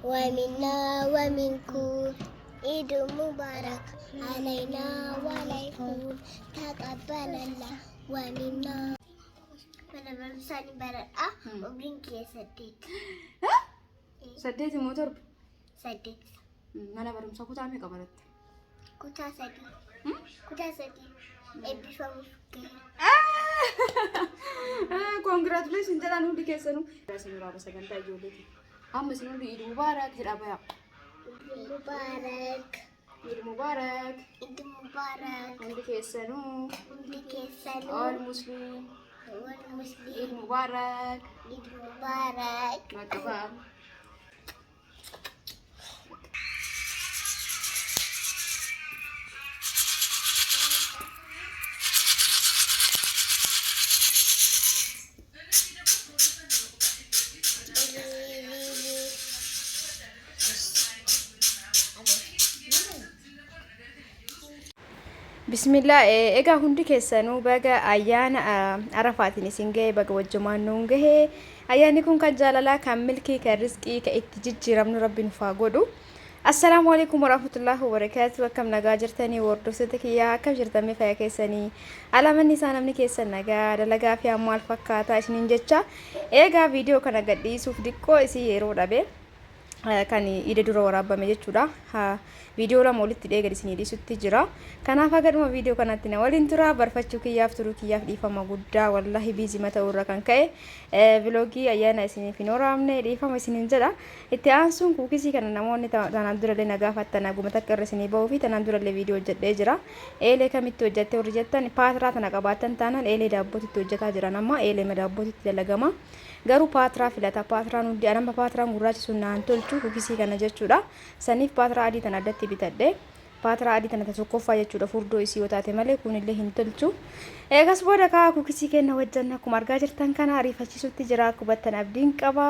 ومنا ومنكم عيد مبارك علينا وعليكم تقبل الله ومنا أنا بمساني برا وبرينك يا سديت سديت موتور سديت أنا برمسا كنت عمي قبلت كنت سديت كنت سديت أبي فمسكين congratulations jalan udah kesana. Rasanya berapa segan tak jual itu. Amma sini Eid Mubarak jadi apa ya? Eid Mubarak. Eid Mubarak. Eid Mubarak. Udah kesana. Udah kesana. All Muslim. All Muslim. Eid Mubarak. Eid Mubarak. Makasih. Bismillah egaa hundi keessanuu baga ayyaana arafaatiin isin gahe baga wajjumaan nuun gahe ayyaanni kun kan jaalalaa kan milkii kan rizqii kan itti jijjiiramnu rabbiin ufaa godhu. Assalaamu alaykum warahmatullahi wabarakatuh. Akkam nagaa jirtanii hordoftoota kiyyaa akkam jirtan fayyaa keessanii alamanni isaa namni keessan nagaa dalagaa fi ammaal fakkaataa isiniin jecha egaa viidiyoo kana gadhiisuuf diqqoo isii yeroo dhabe kan ide dura waraabame jechuudha. Video lama walitti dhee gadi isinii dhiisutti jira. Kanaaf agaduma video kanatti na waliin tura barfachuu kiyyaaf turuu kiyyaaf dhiifama guddaa wallahi biizii mata irra kan ka'e vloogii ayyaana isiniif hin waraabne dhiifama isiniin jedha. Itti aansuun kuukisii kana namoonni tanaan durallee na gaafattan aguma takka irra isinii bahuu fi tanaan durallee video hojjedhee jira. Eelee kamitti hojjettee warri jettan paatiraa tana qabaattan taanaan eelee daabbootitti hojjetaa jiran amma eelee daabbootitti dalagama. Garuu paatiraa filata paatiraan hundi anamba paatiraan gurraachi sun naan tolchu kuukisii kana jechuudha. Saniif paatiraa adii tana addatti bitadhe paatiraa adii tana tokkoffaa jechuudha furdoo isii yoo taate malee kunillee hin tolchu. Eegas booda kaa kuukisii kenna wajjan akkuma argaa jirtan kana ariifachiisutti jira kubattan abdiin qaba.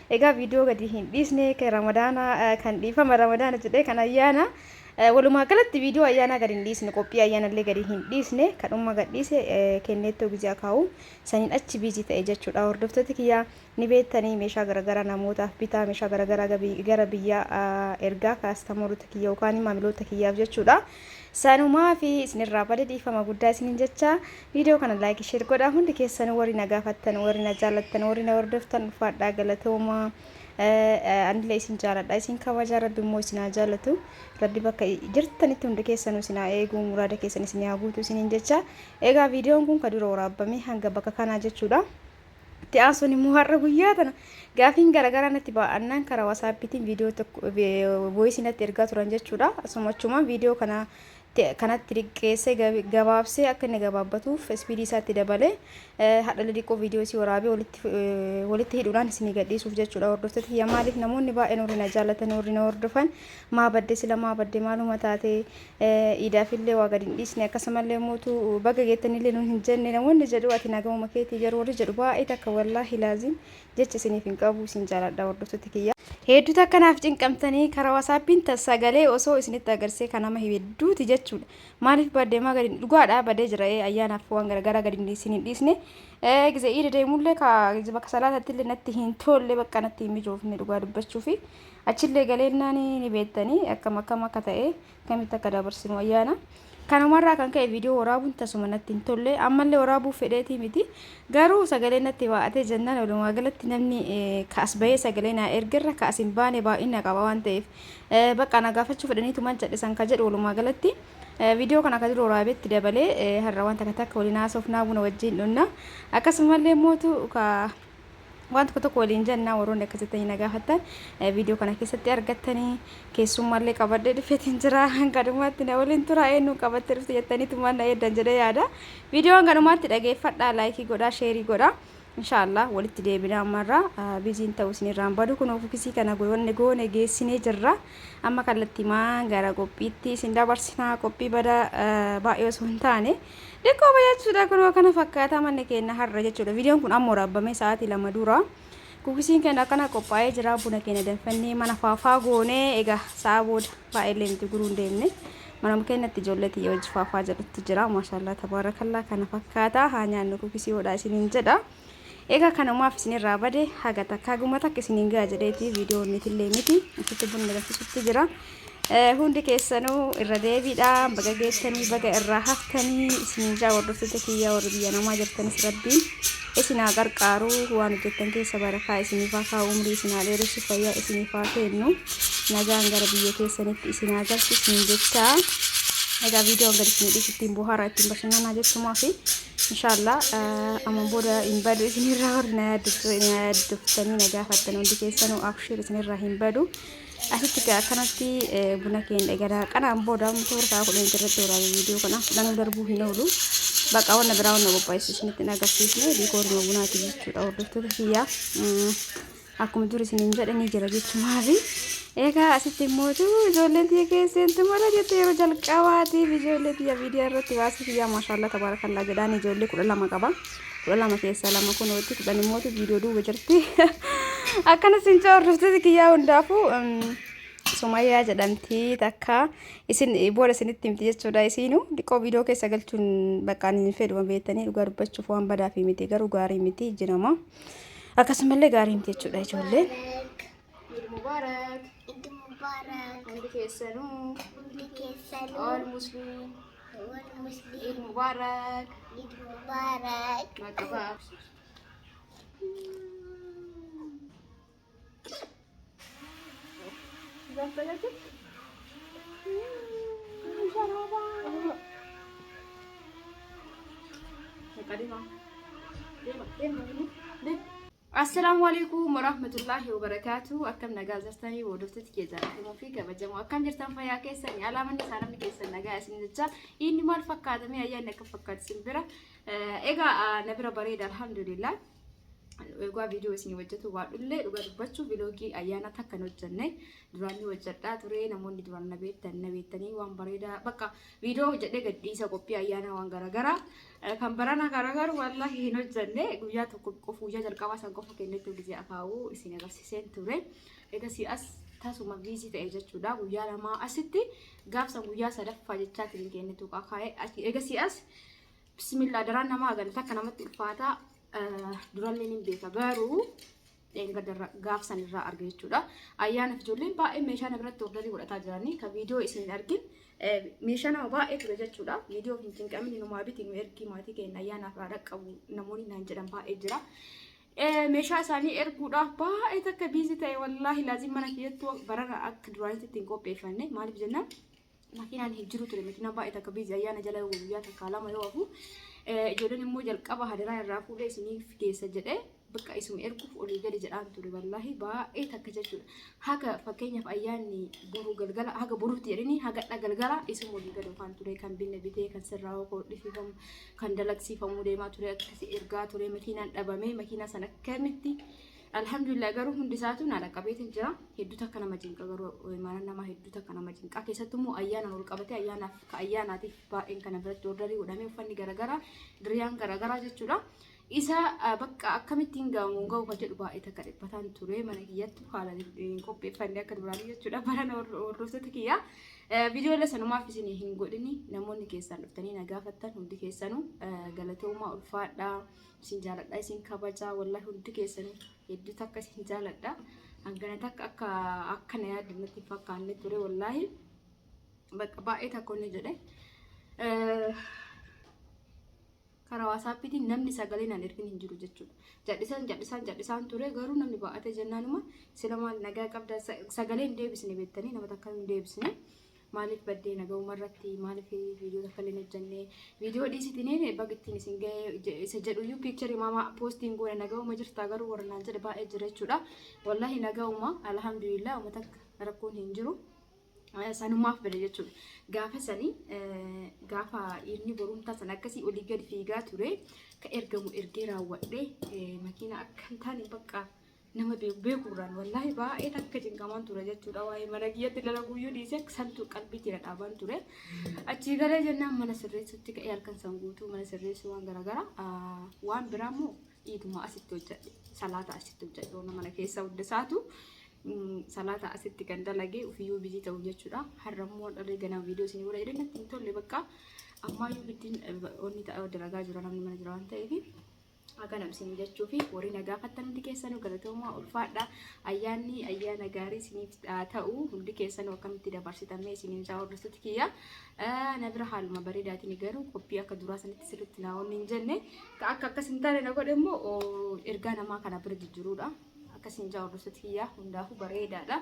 Egaa viidiyoo gadi hin dhiisne kan ramadaana kan dhiifama ramadaana jedhee kan ayyaana walumaa galatti viidiyoo ayyaana gadi hin dhiisne qophii ayyaanallee gadi hin dhiisne kadhumma gadhiise kenneettoo gizaa kaa'u saniin achi biizii ta'e jechuudha. Hordoftoota kiyyaa ni beektanii meeshaa garaagaraa namootaaf bitaa meeshaa garaagaraa gara biyya ergaa kaastamoorota kiyya yookaan maamiloota kiyyaaf jechuudha. Sanumaa fi isinirraa bada dhiifama guddaa isiniin jecha viidiyoo kana laayik sheer godhaa hundi keessan warri na gaafattan warri na jaallattan warri na hordoftan ulfaadhaa galatooma. Anillee isin jaaladha isin kabaja rabbi immoo isin haa jaallatu rabbi bakka jirtanitti hundi keessanuu isin haa eegu muraada keessan isin haa guutu isiniin jecha egaa viidiyoon kun kan dura waraabame hanga bakka kanaa jechuudha. Itti aansuun immoo har'a guyyaa tana gaafiin garaagaraa natti ba'annaan karaa wasaappiitiin viidiyoo tokko voice natti ergaa turan jechuudha. Asumachuma viidiyoo kanatti dhiqqeessee gabaabsee akka inni gabaabbatuuf speedii isaatti dabalee hadhala dhiqqoo viidiyoo isii waraabee walitti hidhuudhaan isinii gadhiisuuf jechuudha. Hordoftoota kiyya maaliif namoonni baay'een warri na jaallatan warri na hordofan maa badde sila maa badde maaluma taate iidaafillee waa gadi hin dhiisne akkasumallee mootu baga geettanillee nuun hin jenne namoonni jedhu ati nagamuma keetii garuu warri jedhu baay'ee takka wallaahi laazim jecha isiniif hin qabu isin jaaladha hordoftoota kiyya. Hedduu takkanaaf cinqamtanii karaa wasaappiin sagalee osoo isinitti agarsee kan nama hedduuti jechuudha. Maaliif baddee maa gadi dhugaadha baddee jira ayyaanaaf waan garaagaraa gadi hin dhiisne gizee iida deemullee bakka salaatatti illee natti hin tolle bakka natti hin mijoofne dhugaa dubbachuu fi achillee galeennaan ni beektanii akkam akka ta'e kamitti akka dabarsinu ayyaana. Kanumarraa kan ka'e viidiyoo waraabuun tasuma natti hin tolle ammallee waraabuuf fedheetii miti garuu sagalee natti baatee jennaan walumaa galatti namni kaas bahee sagalee naa ergerra kaas hin baane baay'ina qaba waan ta'eef bakka na gaafachuu fedhaniitu man jedhisan ka jedhu walumaa galatti viidiyoo kana akka jiru waraabeetti dabalee har'a waan takka waliin haasofnaa naabuna wajjin dhunna akkasumallee mootu waan tokko waliin jennaa warroonni akkasitti na gaafattan viidiyoo kana keessatti argattanii keessummallee qabadhee dhufeetiin jira hangadumaatti na waliin tura eenyu qabattee dhufte jettaniitu mana eeddan jedhee yaada. Viidiyoo hangadumaatti dhageeffadhaa laayikii godhaa sheerii godhaa. Inshallah walitti deebina amarra biziin ta'uu isinirraan badu kun ofiisii kana goone geessinee jirra amma kallattii maan gara qophiitti isin dabarsinaa qophii bada baay'ee osoo hin taane dhiqqoo bayyachuudha kun kana fakkaata manni keenya har'a jechuudha. Viidiyoon kun amma waraabame sa'aatii 2 dura kuukisiin keenya kana qophaa'ee jira buna keenya danfannee mana faafaa goonee egaa sa'a booda baay'ee nuti guruu hin deemne mana keenyatti ijoolleetii yoo hojii faafaa jedhutti jira maashaallah tabarakallah kana fakkaata haa nyaannu kuukisii hodhaa isiniin jedha. Egaa kanumaaf isinirraa bade haga takka guma takka isiniin gaa jedheeti viidiyoon itillee miti asitti bunni galchisutti jira. Hundi keessanuu irra deebiidhaan baga geessanii baga irraa haftanii isiniin jaa hordoftoota kiyyaa warra biyya namaa jirtanis rabbiin isinaa gargaaru waan hojjettan keessa barakaa isiniif haa umrii isinaa dheeressu fayyaa isiniif haa kennu nagaan gara biyya keessanitti isinaa galchu isin jechaa. Egaa viidiyoon gadi isin dhiisittiin buhaara ittiin bashannanaa jechuumaa fi inshallah amma booda hin badu isinirraa warri na yaaddoftanii na gaafattan hundi keessanuu abshir isinirraa hin badu. Asitti kanatti buna keenya egaa kanaan booda toora kudhan irratti waraabee viidiyoo kana fudhanuu darbuu hin oolu. Bakka wanna biraa wanna qopheessu isinitti agarsiisne diikooruma bunaati jechuudha hordoftoota kiyyaa. Akkuma dur isiniin jedhanii jira jechuumaa fi egaa asitti immoo ijoolleen tiyya keessatti mala jettee yeroo jalqabaatiif ijoollee tiyya viidiyoo irratti baasii kiyyaa maashaallah tabaarakallaa jedhaan ijoollee 12 qaba. 12 keessaa 2 kunuutti 10 immoo viidiyoo duuba jirti. Akkana sincha hordoftoota kiyyaa hundaafuu Sumayyaa jedhamti takka isin booda isinitti himti jechuudha. Isinuu dhiqoo viidiyoo keessa galchuun bakka ani fedhuma beektanii dhugaa dubbachuuf waan badaa fi miti garuu gaarii miti jinama. Akkasumallee gaarii miti jechuudha ijoolleen. Eid Mubarak. Eid Mubarak. Hundi keessanuu. Hundi keessanuu. All Muslim. All Muslim. Eid Mubarak. Eid Mubarak. Maqabaa. Assalamu alaikum warahmatullahi wabarakatuh. Akkam nagaa jirtanii hordoftoota keessanii fi kabajamoo akkam jirtan fayyaa keessanii alaamanni isaanii keessan nagaa isin jecha inni maal fakkaatamee ayyaanni akka fakkaatu isin bira egaa na bira bareeda alhamdulillah. Egaa viidiyoo isin hojjetu waadullee dhugaa dubbachuu viloogii ayyaana takkan hojjenne duraanii hojjedhaa ture namoonni duraan na beektanii waan bareedaa bakka viidiyoo hojjedhee gadhiisa qophii ayyaana waan garagaraa kan barana garagaru wallahi hin hojjenne guyyaa tokko qofa guyyaa jalqabaa san qofa kennetti gisee akaawuu isin agarsiiseen ture. Egaa si as tasuma viizii ta'e jechuudha guyyaa lamaa asitti gaafsan guyyaa sadaffaa jechaatiin kennetu qaakaa'e egaa si as bismillah daraan namaa agarta akka namatti ulfaataa durallee ni beeka garuu enga gaafsan irraa arga jechuudha. Ayyaana ijoolleen baay'ee meeshaa na biratti ordarii godhataa jiranii kan viidiyoo isin argin meeshaa nama baay'ee ture jechuudha. Viidiyoo hin cinqamin inumaa bitiin ergii maatii keenya ayyaanaaf raadha qabu namoonni naan jedhan baay'ee jira. Meeshaa isaanii erguudhaaf baay'ee takka biizii ta'e wallahi laazim mana kiyyattuu barana akka duraanitti ittiin qopheeffanne maaliif jennaan makiinaan hin jiru ture makiinaan baay'ee takka biizii ayyaana jala guyyaa takka lama yoo hafu ijoolleen immoo jalqaba hadaraa irraa fuudhee isiniif keessa jedhee bakka isuma erguuf olii gadi jedhaan ture wallahi baay'ee takka jechuudha. Haga fakkeenyaaf ayyaanni boruu galgala haga boruutti jedhanii haga galgala isuma olii gadi waan ture kan binne bitee kan sirraa hodhifamu kan dalagsiifamuu deemaa ture akkasii ergaa ture makiinaan dhabamee makiinaa sana akkamitti alhamdulillah garuu hundi isaatu naala qabeetiin jira. Hedduu takka nama jinqa garuu maana nama hedduu takka nama jinqa keessattuu immoo ayyaana ol qabatee ayyaanaatiif baay'een kana biratti ordarii godhamee uffanni garagaraa diriyaan garagaraa jechuudha. Isa bakka akkamittiin ga'u kan jedhu baay'ee takka dhibbataan ture mana kiyyattu haala qopheeffannee akka duraanii jechuudha. Barana hordoftoota kiyyaa viidiyoo illee sanumaaf isin hin godhini namoonni keessan dhuftanii na gaafattan hundi keessanuu galatooma ulfaadhaa isin jaaladha isin kabajaa wallahi hundi keessanuu hedduu takka isin jaaladha hangana takka akka na yaadannatti fakkaanne ture wallahi bakka baay'ee takka inni jedhe karaa WhatsAppiitiin namni sagalee naan ergin hin jiru jechuudha. Jadhisaan ture garuu namni baay'ate jennaanuma sila maal nagaa qabda sagalee hin deebisne beektanii nama takka hin deebisne maaliif baddee nagaa umarratti maaliif viidiyoo takka illee hojjannee viidiyoo dhiisitiin bagittiin isin ga'ee isa jedhuyyuu piikcharii mama poostiin goone nagaa uma jirta garuu warra naan jedhe baay'ee jira jechuudha. Wallahi nagaa uma alhamdulillah uma takka rakkoon hin jiru. Sanumaaf bade jechuudha. Gaafa sanii gaafa inni borumtaa san akkasii olii gadi fiigaa ture ka ergamu ergee raawwadhee makiina akka hin taane bakka nama beekuudhaan wallahi baay'ee takka jinqamaan ture jechuudha. Waa'ee mana kiyyatti dalaguyyuu dhiisee santu qalbiitti na dhaabaan ture. Achii galee jennaan mana sirreessutti ka'ee halkan san guutuu mana sirreessuu waan garagaraa waan biraa immoo iiduma asitti hojjedhe salaata asitti hojjedhe mana keessa hundisaatu. Salata asitti kan dalagee ufiyyuu bizii ta'u jechuudha. Har'ammoo dhalli ganaa viidiyoo isin godha jedhee natti hin tolle bakka ammayyuu biddiin onni ta'aa dalagaa jira namni mana jira waan ta'eef Akka namsiin jechuu fi warri nagaa fattan hundi keessanuu galatoomaa ulfaadha. Ayyaana gaarii isiniif ta'u hundi keessanuu akkamitti dabarsitamee isiniin isaa hordoftoota kiyya. Na bira haaluma bareedaatiin garuu qophii akka duraa sanitti sirriitti naawwanni hin jenne akka akkas hin taane na godhe immoo ergaa namaa kana bira jijjiiruudha. Akkasiin isaa hordoftoota kiyya hundaafuu bareedaadha.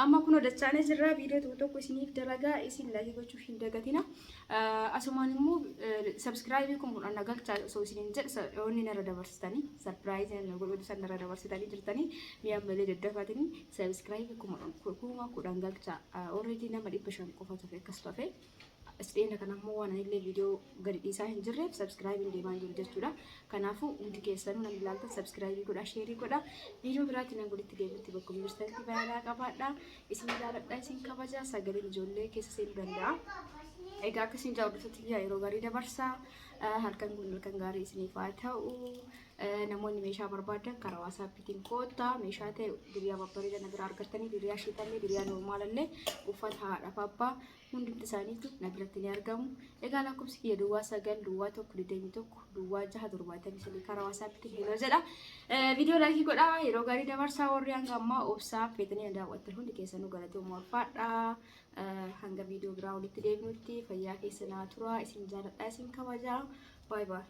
Amma kun odachaanee jirra viidiyoo tokko isiniif dalagaa isin laayik gochuuf hin dagatina. Asumaan immoo subscribe kun mun nagalcha so isinin jedh onni nara dabarsitanii surprise na godhu san nara dabarsitanii jirtanii mi'a malee daddafatanii subscribe kun kuma kudhan galcha already nama 500 qofa ta'e akkas ta'e Asdeena kana immoo waan illee viidiyoo gadi dhiisaa hin jirreef subscribe deemaan jiru jechuudha. Kanaafuu hundi keessanuu namni ilaaltan subscribe godhaa, share godhaa. Viidiyoo biraatiin nan godhitti deebiitti bakka ministeerri baay'ee qabaadha. Isin ilaaladha, isin kabaja, sagaleen ijoollee keessa seenuu danda'a. Egaa akkasiin hordoftoota yeroo gaarii dabarsaa. Halkan gaarii isiniif haa ta'u. Namoonni meeshaa barbaadan karaa WhatsAppiitiin koottaa meeshaa ta'e diriyaa babbareedaa na bira argattanii diriyaa shiitamee diriyaa normaalallee uffata haadhaaf abbaa hundumti isaaniitu na biratti ni argamu. Egaa lakkoofsi kiyya duwwaa 9 duwwaa 121 duwwaa 673 karaa WhatsAppiitiin hilo jedha. Viidiyoo laayikii godhaa yeroo gaarii dabarsaa warri hanga ammaa obsaa feetanii daawwattan hundi keessanuu galatoomaa ulfaadha. Hanga viidiyoo biraa walitti deebinutti fayyaa keessanaa turaa isin jaalladhaa isin kabajaa. Bye bye.